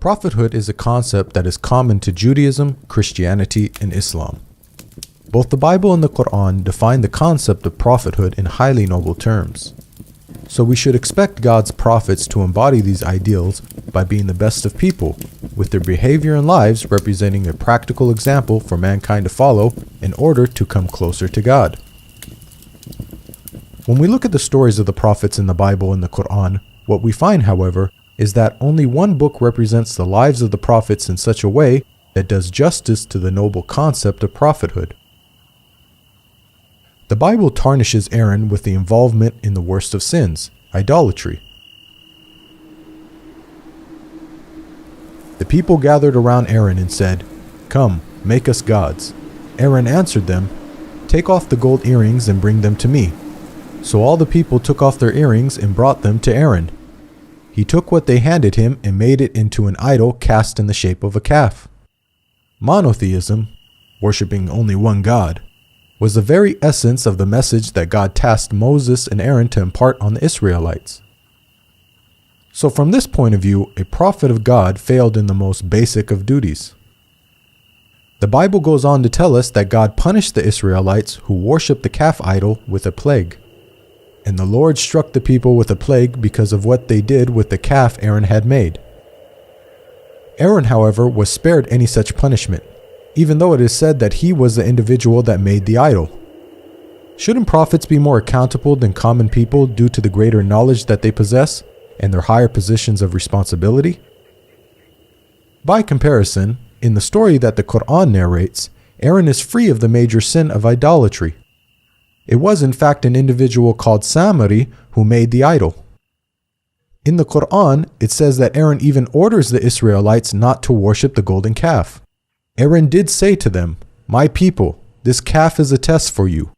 Prophethood is a concept that is common to Judaism, Christianity, and Islam. Both the Bible and the Quran define the concept of prophethood in highly noble terms. So we should expect God's prophets to embody these ideals by being the best of people, with their behavior and lives representing a practical example for mankind to follow in order to come closer to God. When we look at the stories of the prophets in the Bible and the Quran, what we find, however, is that only one book represents the lives of the prophets in such a way that does justice to the noble concept of prophethood. The Bible tarnishes Aaron with the involvement in the worst of sins, idolatry. The people gathered around Aaron and said, "Come, make us gods." Aaron answered them, "Take off the gold earrings and bring them to me." So all the people took off their earrings and brought them to Aaron. He took what they handed him and made it into an idol cast in the shape of a calf. Monotheism, worshipping only one God, was the very essence of the message that God tasked Moses and Aaron to impart on the Israelites. So from this point of view, a prophet of God failed in the most basic of duties. The Bible goes on to tell us that God punished the Israelites who worshipped the calf idol with a plague. And the Lord struck the people with a plague because of what they did with the calf Aaron had made. Aaron, however, was spared any such punishment, even though it is said that he was the individual that made the idol. Shouldn't prophets be more accountable than common people due to the greater knowledge that they possess and their higher positions of responsibility? By comparison, in the story that the Quran narrates, Aaron is free of the major sin of idolatry. It was in fact an individual called Samari who made the idol. In the Quran, it says that Aaron even orders the Israelites not to worship the golden calf. Aaron did say to them, "My people, this calf is a test for you.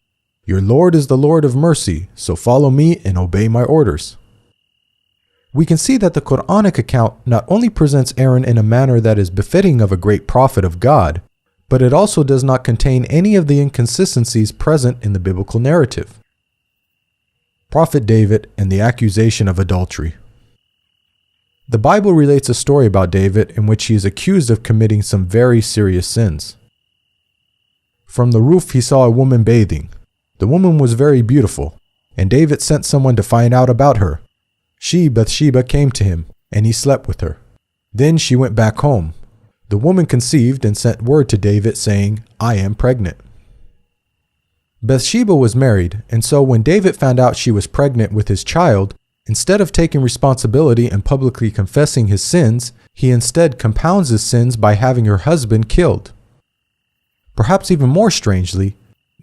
Your Lord is the Lord of mercy, so follow me and obey my orders." We can see that the Quranic account not only presents Aaron in a manner that is befitting of a great prophet of God, but it also does not contain any of the inconsistencies present in the biblical narrative. Prophet David and the accusation of adultery. The Bible relates a story about David in which he is accused of committing some very serious sins. From the roof he saw a woman bathing. The woman was very beautiful, and David sent someone to find out about her. She, Bathsheba, came to him, and he slept with her. Then she went back home. The woman conceived and sent word to David saying, "I am pregnant." Bathsheba was married, and so when David found out she was pregnant with his child, instead of taking responsibility and publicly confessing his sins, he instead compounds his sins by having her husband killed. Perhaps even more strangely,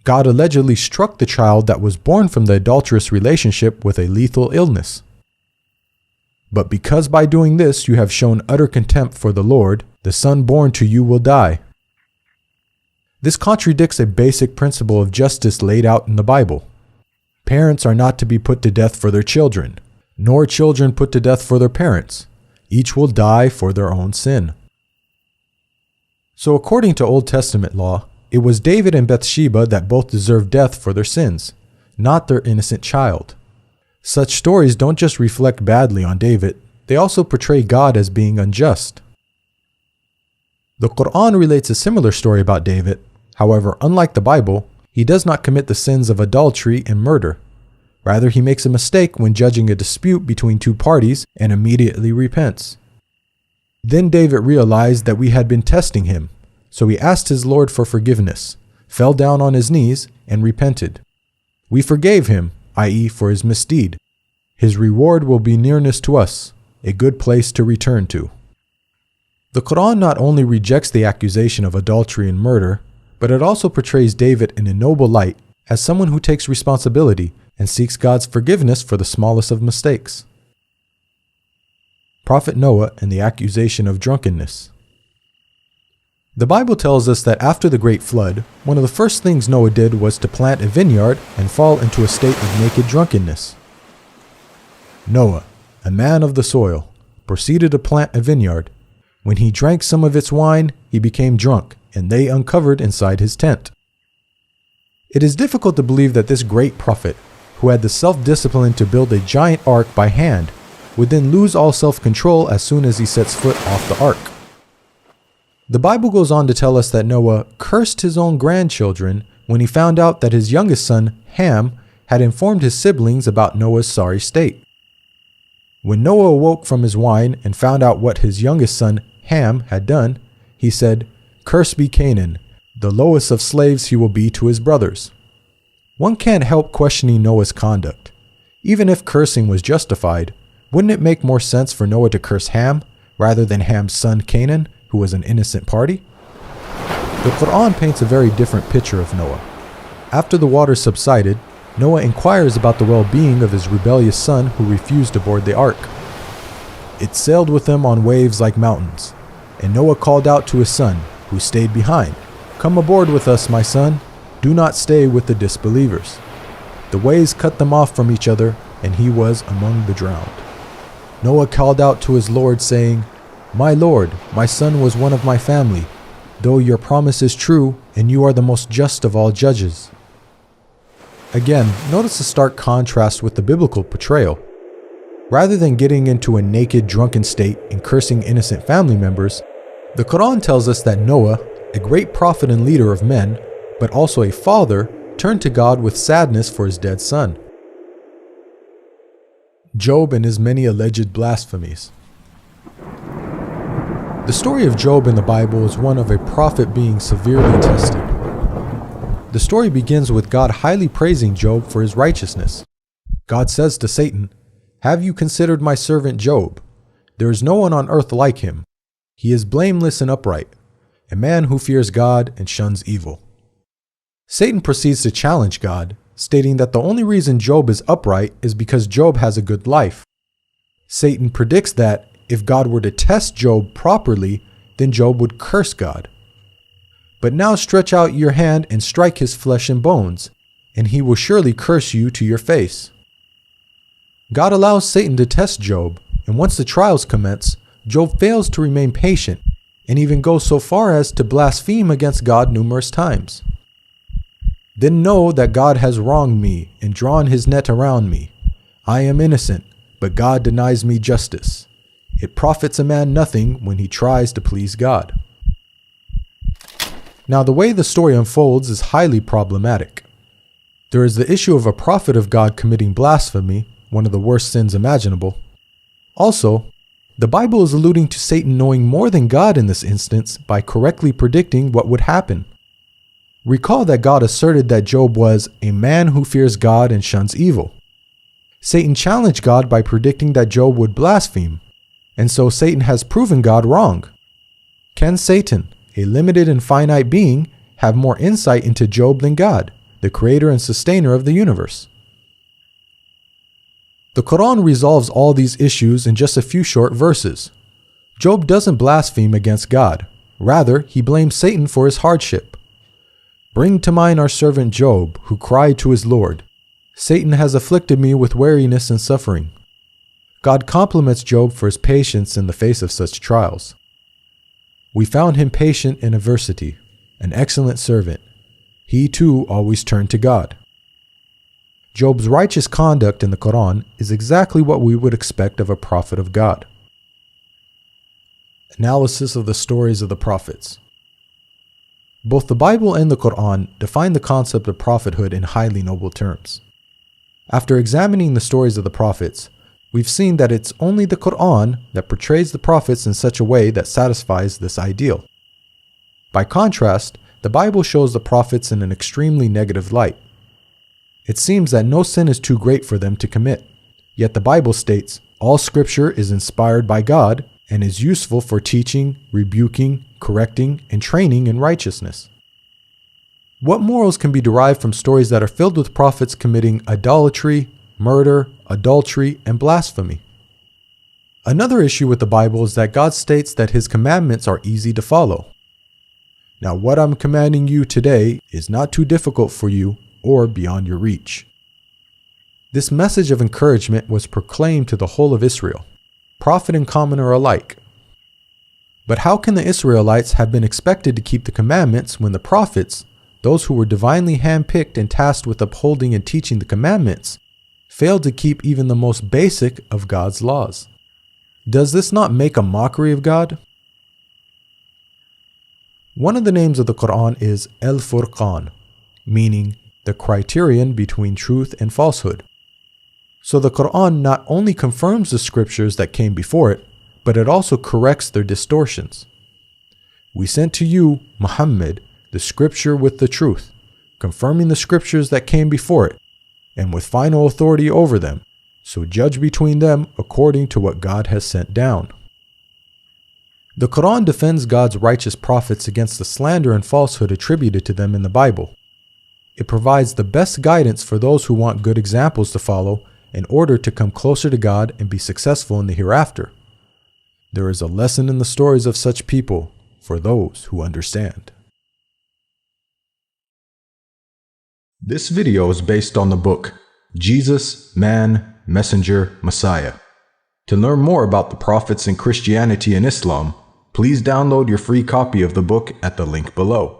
God allegedly struck the child that was born from the adulterous relationship with a lethal illness. But because by doing this you have shown utter contempt for the Lord, the son born to you will die. This contradicts a basic principle of justice laid out in the Bible. Parents are not to be put to death for their children, nor children put to death for their parents. Each will die for their own sin. So according to Old Testament law, it was David and Bathsheba that both deserved death for their sins, not their innocent child. Such stories don't just reflect badly on David, they also portray God as being unjust. The Quran relates a similar story about David. However, unlike the Bible, he does not commit the sins of adultery and murder. Rather, he makes a mistake when judging a dispute between two parties and immediately repents. Then David realized that we had been testing him, so he asked his Lord for forgiveness, fell down on his knees, and repented. We forgave him, i.e., for his misdeed. His reward will be nearness to us, a good place to return to. The Quran not only rejects the accusation of adultery and murder, but it also portrays David in a noble light as someone who takes responsibility and seeks God's forgiveness for the smallest of mistakes. Prophet Noah and the accusation of drunkenness. The Bible tells us that after the great flood, one of the first things Noah did was to plant a vineyard and fall into a state of naked drunkenness. Noah, a man of the soil, proceeded to plant a vineyard. When he drank some of its wine, he became drunk, and they uncovered inside his tent. It is difficult to believe that this great prophet, who had the self-discipline to build a giant ark by hand, would then lose all self-control as soon as he sets foot off the ark. The Bible goes on to tell us that Noah cursed his own grandchildren when he found out that his youngest son, Ham, had informed his siblings about Noah's sorry state. When Noah awoke from his wine and found out what his youngest son, Ham, had done, he said, "Cursed be Canaan, the lowest of slaves he will be to his brothers." One can't help questioning Noah's conduct. Even if cursing was justified, wouldn't it make more sense for Noah to curse Ham rather than Ham's son Canaan, who was an innocent party? The Quran paints a very different picture of Noah. After the waters subsided, Noah inquires about the well-being of his rebellious son who refused to board the ark. It sailed with them on waves like mountains, and Noah called out to his son, who stayed behind, "Come aboard with us, my son. Do not stay with the disbelievers." The waves cut them off from each other, and he was among the drowned. Noah called out to his Lord, saying, "My Lord, my son was one of my family, though your promise is true, and you are the most just of all judges." Again, notice the stark contrast with the biblical portrayal. Rather than getting into a naked, drunken state and cursing innocent family members, the Quran tells us that Noah, a great prophet and leader of men, but also a father, turned to God with sadness for his dead son. Job and his many alleged blasphemies. The story of Job in the Bible is one of a prophet being severely tested. The story begins with God highly praising Job for his righteousness. God says to Satan, "Have you considered my servant Job? There is no one on earth like him. He is blameless and upright, a man who fears God and shuns evil." Satan proceeds to challenge God, stating that the only reason Job is upright is because Job has a good life. Satan predicts that if God were to test Job properly, then Job would curse God. "But now stretch out your hand and strike his flesh and bones, and he will surely curse you to your face." God allows Satan to test Job, and once the trials commence, Job fails to remain patient, and even goes so far as to blaspheme against God numerous times. "Then know that God has wronged me and drawn his net around me. I am innocent, but God denies me justice. It profits a man nothing when he tries to please God." Now, the way the story unfolds is highly problematic. There is the issue of a prophet of God committing blasphemy, one of the worst sins imaginable. Also, the Bible is alluding to Satan knowing more than God in this instance by correctly predicting what would happen. Recall that God asserted that Job was a man who fears God and shuns evil. Satan challenged God by predicting that Job would blaspheme, and so Satan has proven God wrong. Can Satan, a limited and finite being, have more insight into Job than God, the creator and sustainer of the universe? The Quran resolves all these issues in just a few short verses. Job doesn't blaspheme against God. Rather, he blames Satan for his hardship. "Bring to mind our servant Job, who cried to his Lord, 'Satan has afflicted me with weariness and suffering.'" God compliments Job for his patience in the face of such trials. "We found him patient in adversity, an excellent servant. He too always turned to God." Job's righteous conduct in the Quran is exactly what we would expect of a prophet of God. Analysis of the stories of the prophets. Both the Bible and the Quran define the concept of prophethood in highly noble terms. After examining the stories of the prophets, we've seen that it's only the Quran that portrays the prophets in such a way that satisfies this ideal. By contrast, the Bible shows the prophets in an extremely negative light. It seems that no sin is too great for them to commit, yet the Bible states, "All scripture is inspired by God and is useful for teaching, rebuking, correcting, and training in righteousness." What morals can be derived from stories that are filled with prophets committing idolatry, murder, adultery, and blasphemy? Another issue with the Bible is that God states that his commandments are easy to follow. Now, what I'm commanding you today is not too difficult for you or beyond your reach. This message of encouragement was proclaimed to the whole of Israel, prophet and commoner alike. But how can the Israelites have been expected to keep the commandments when the prophets, those who were divinely handpicked and tasked with upholding and teaching the commandments, failed to keep even the most basic of God's laws. Does this not make a mockery of God? One of the names of the Quran is Al-Furqan, meaning the criterion between truth and falsehood. So the Quran not only confirms the scriptures that came before it, but it also corrects their distortions. We sent to you, Muhammad, the scripture with the truth, confirming the scriptures that came before it, and with final authority over them, so judge between them according to what God has sent down. The Quran defends God's righteous prophets against the slander and falsehood attributed to them in the Bible. It provides the best guidance for those who want good examples to follow in order to come closer to God and be successful in the hereafter. There is a lesson in the stories of such people for those who understand. This video is based on the book Jesus, Man, Messenger, Messiah. To learn more about the prophets in Christianity and Islam, please download your free copy of the book at the link below.